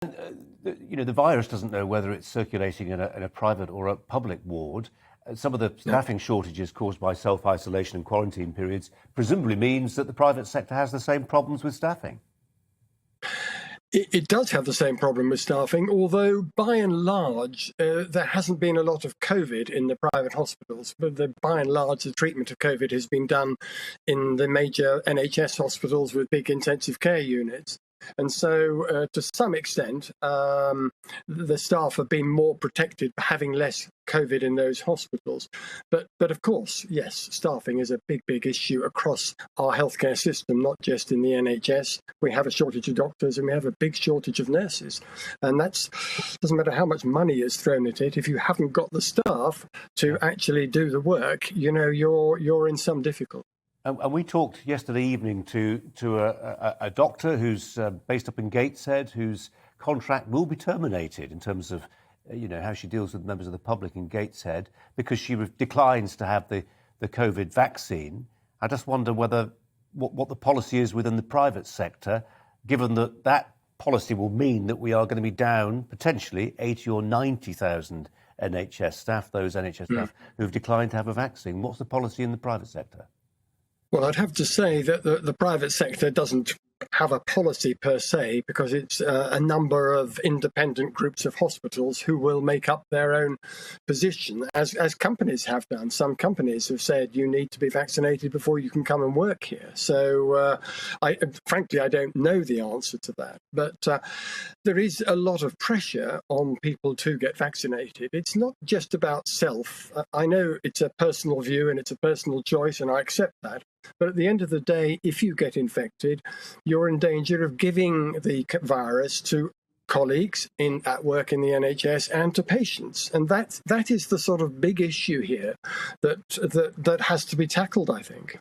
The virus doesn't know whether it's circulating in a private or a public ward. Some of the staffing shortages caused by self-isolation and quarantine periods presumably means that the private sector has the same problems with staffing. It does have the same problem with staffing, although by and large there hasn't been a lot of COVID in the private hospitals. But by and large, the treatment of COVID has been done in the major NHS hospitals with big intensive care units. And so, to some extent, the staff have been more protected for having less COVID in those hospitals. But of course, yes, staffing is a big issue across our healthcare system, not just in the NHS. We have a shortage of doctors and we have a big shortage of nurses. And that doesn't matter how much money is thrown at it. If you haven't got the staff to actually do the work, you're in some difficulty. And we talked yesterday evening to a doctor who's based up in Gateshead, whose contract will be terminated in terms of, how she deals with members of the public in Gateshead because she declines to have the COVID vaccine. I just wonder what the policy is within the private sector, given that policy will mean that we are going to be down potentially 80 or 90,000 NHS staff, those NHS staff who have declined to have a vaccine. What's the policy in the private sector? Well, I'd have to say that the private sector doesn't have a policy per se, because it's a number of independent groups of hospitals who will make up their own position, as companies have done. Some companies have said you need to be vaccinated before you can come and work here. So, frankly, I don't know the answer to that. But there is a lot of pressure on people to get vaccinated. It's not just about self. I know it's a personal view and it's a personal choice, and I accept that. But at the end of the day, if you get infected, you're in danger of giving the virus to colleagues at work in the NHS and to patients. And that is the sort of big issue here that has to be tackled, I think.